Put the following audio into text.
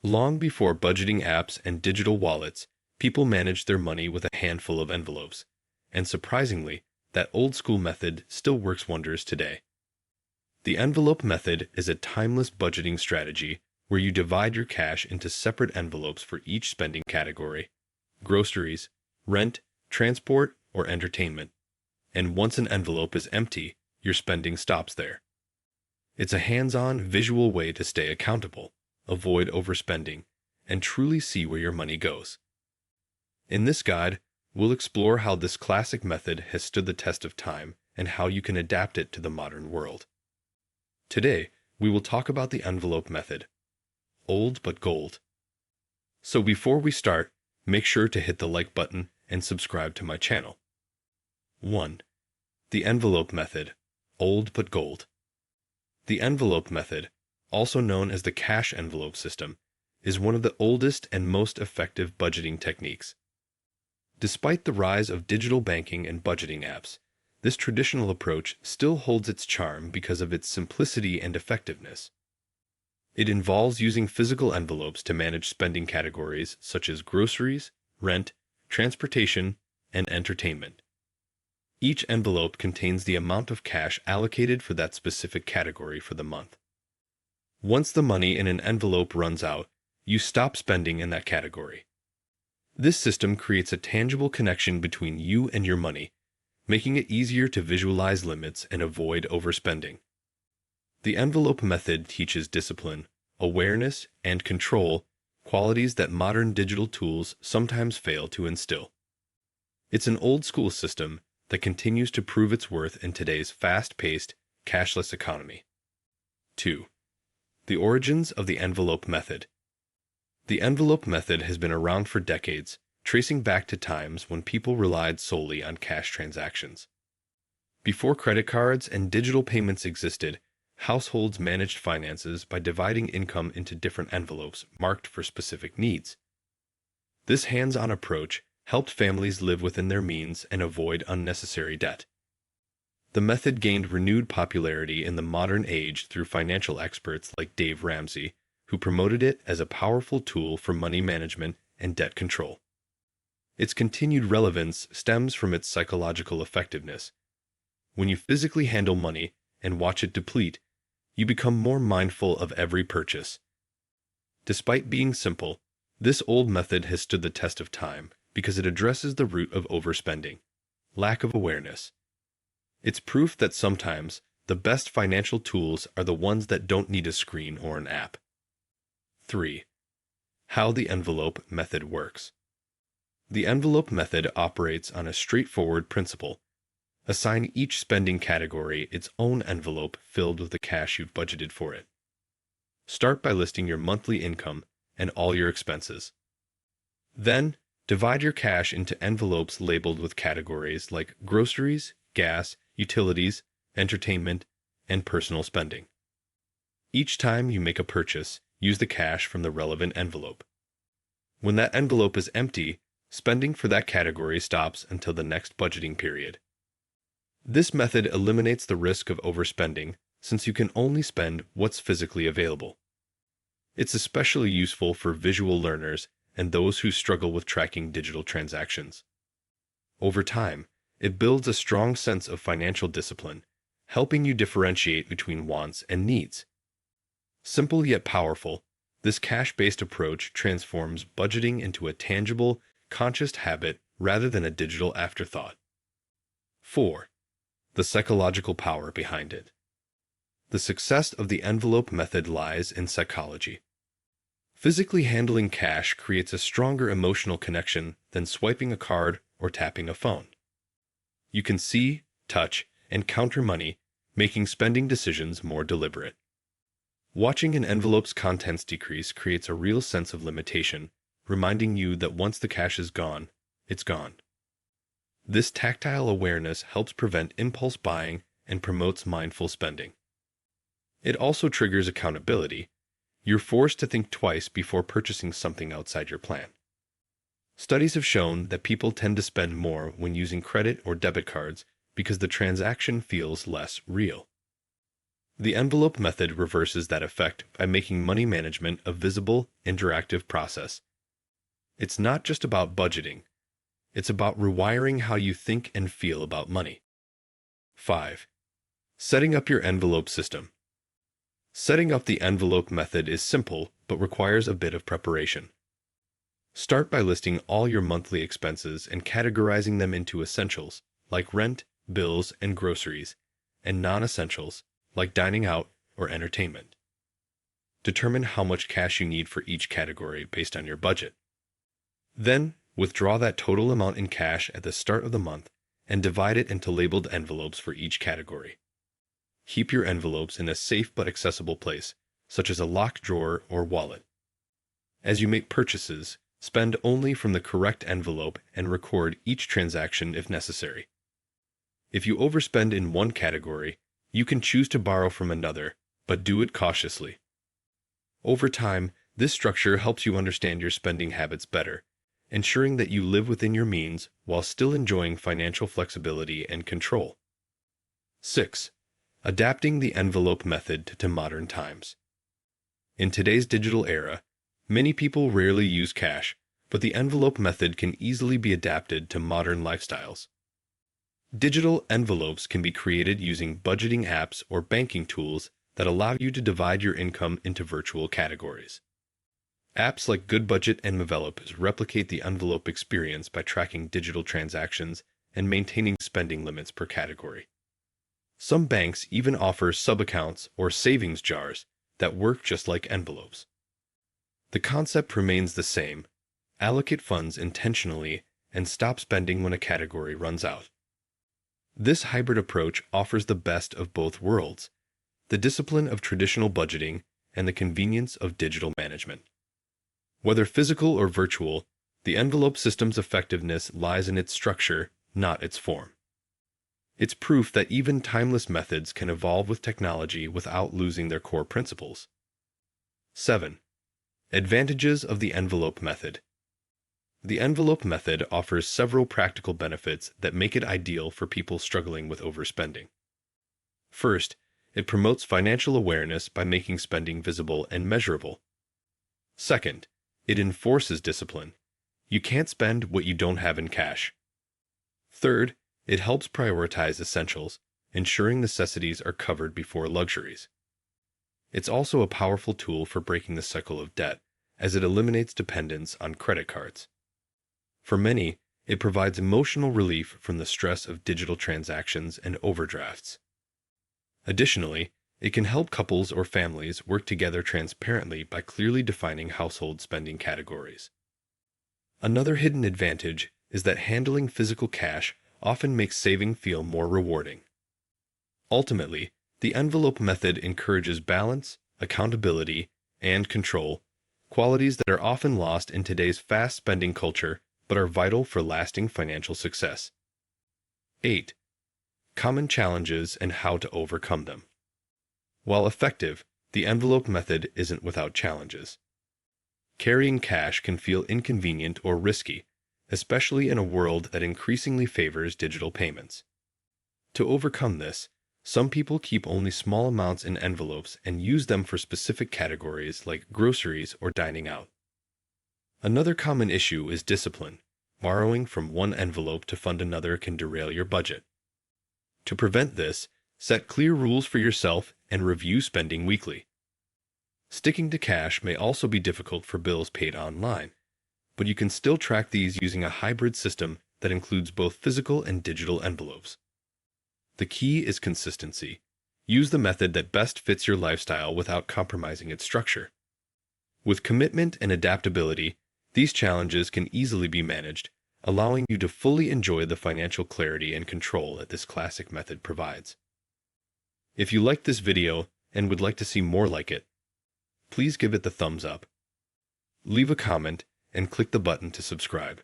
Long before budgeting apps and digital wallets, people managed their money with a handful of envelopes. And surprisingly, that old school method still works wonders today. The envelope method is a timeless budgeting strategy where you divide your cash into separate envelopes for each spending category: groceries, rent, transport, or entertainment. And once an envelope is empty, your spending stops there. It's a hands-on, visual way to stay accountable, avoid overspending, and truly see where your money goes. In this guide, we'll explore how this classic method has stood the test of time and how you can adapt it to the modern world. Today, we will talk about the envelope method. Old but gold. So before we start, make sure to hit the like button and subscribe to my channel. 1. The envelope method. Old but gold. The envelope method, also known as the cash envelope system, is one of the oldest and most effective budgeting techniques. Despite the rise of digital banking and budgeting apps, this traditional approach still holds its charm because of its simplicity and effectiveness. It involves using physical envelopes to manage spending categories such as groceries, rent, transportation, and entertainment. Each envelope contains the amount of cash allocated for that specific category for the month. Once the money in an envelope runs out, you stop spending in that category. This system creates a tangible connection between you and your money, making it easier to visualize limits and avoid overspending. The envelope method teaches discipline, awareness, and control, qualities that modern digital tools sometimes fail to instill. It's an old-school system that continues to prove its worth in today's fast-paced, cashless economy. 2. The origins of the envelope method. The envelope method has been around for decades, tracing back to times when people relied solely on cash transactions. Before credit cards and digital payments existed, households managed finances by dividing income into different envelopes marked for specific needs. This hands-on approach helped families live within their means and avoid unnecessary debt. The method gained renewed popularity in the modern age through financial experts like Dave Ramsey, who promoted it as a powerful tool for money management and debt control. Its continued relevance stems from its psychological effectiveness. When you physically handle money and watch it deplete, you become more mindful of every purchase. Despite being simple, this old method has stood the test of time because it addresses the root of overspending: lack of awareness. It's proof that sometimes the best financial tools are the ones that don't need a screen or an app. 3. How the envelope method works. The envelope method operates on a straightforward principle. Assign each spending category its own envelope filled with the cash you've budgeted for it. Start by listing your monthly income and all your expenses. Then, divide your cash into envelopes labeled with categories like groceries, gas, utilities, entertainment, and personal spending. Each time you make a purchase, use the cash from the relevant envelope. When that envelope is empty, spending for that category stops until the next budgeting period. This method eliminates the risk of overspending since you can only spend what's physically available. It's especially useful for visual learners and those who struggle with tracking digital transactions. Over time, it builds a strong sense of financial discipline, helping you differentiate between wants and needs. Simple yet powerful, this cash-based approach transforms budgeting into a tangible, conscious habit rather than a digital afterthought. 4. The psychological power behind it. The success of the envelope method lies in psychology. Physically handling cash creates a stronger emotional connection than swiping a card or tapping a phone. You can see, touch, and count your money, making spending decisions more deliberate. Watching an envelope's contents decrease creates a real sense of limitation, reminding you that once the cash is gone, it's gone. This tactile awareness helps prevent impulse buying and promotes mindful spending. It also triggers accountability. You're forced to think twice before purchasing something outside your plan. Studies have shown that people tend to spend more when using credit or debit cards because the transaction feels less real. The envelope method reverses that effect by making money management a visible, interactive process. It's not just about budgeting. It's about rewiring how you think and feel about money. 5. Setting up your envelope system. Setting up the envelope method is simple but requires a bit of preparation. Start by listing all your monthly expenses and categorizing them into essentials, like rent, bills, and groceries, and non-essentials, like dining out or entertainment. Determine how much cash you need for each category based on your budget. Then, withdraw that total amount in cash at the start of the month and divide it into labeled envelopes for each category. Keep your envelopes in a safe but accessible place, such as a locked drawer or wallet. As you make purchases, spend only from the correct envelope and record each transaction if necessary. If you overspend in one category, you can choose to borrow from another, but do it cautiously. Over time, this structure helps you understand your spending habits better, ensuring that you live within your means while still enjoying financial flexibility and control. 6. Adapting the envelope method to modern times. In today's digital era, many people rarely use cash, but the envelope method can easily be adapted to modern lifestyles. Digital envelopes can be created using budgeting apps or banking tools that allow you to divide your income into virtual categories. Apps like Good Budget and Envelopes replicate the envelope experience by tracking digital transactions and maintaining spending limits per category. Some banks even offer sub-accounts or savings jars that work just like envelopes. The concept remains the same: allocate funds intentionally and stop spending when a category runs out. This hybrid approach offers the best of both worlds: the discipline of traditional budgeting and the convenience of digital management. Whether physical or virtual, the envelope system's effectiveness lies in its structure, not its form. It's proof that even timeless methods can evolve with technology without losing their core principles. 7. Advantages of the envelope method. The envelope method offers several practical benefits that make it ideal for people struggling with overspending. First, it promotes financial awareness by making spending visible and measurable. Second, it enforces discipline. You can't spend what you don't have in cash. Third, it helps prioritize essentials, ensuring necessities are covered before luxuries. It's also a powerful tool for breaking the cycle of debt, as it eliminates dependence on credit cards. For many, it provides emotional relief from the stress of digital transactions and overdrafts. Additionally, it can help couples or families work together transparently by clearly defining household spending categories. Another hidden advantage is that handling physical cash often makes saving feel more rewarding. Ultimately, the envelope method encourages balance, accountability, and control, qualities that are often lost in today's fast spending culture but are vital for lasting financial success. 8. Common challenges and how to overcome them. While effective, the envelope method isn't without challenges. Carrying cash can feel inconvenient or risky, especially in a world that increasingly favors digital payments. To overcome this, some people keep only small amounts in envelopes and use them for specific categories like groceries or dining out. Another common issue is discipline. Borrowing from one envelope to fund another can derail your budget. To prevent this, set clear rules for yourself and review spending weekly. Sticking to cash may also be difficult for bills paid online, but you can still track these using a hybrid system that includes both physical and digital envelopes. The key is consistency. Use the method that best fits your lifestyle without compromising its structure. With commitment and adaptability, these challenges can easily be managed, allowing you to fully enjoy the financial clarity and control that this classic method provides. If you liked this video and would like to see more like it, please give it the thumbs up. Leave a comment and click the button to subscribe.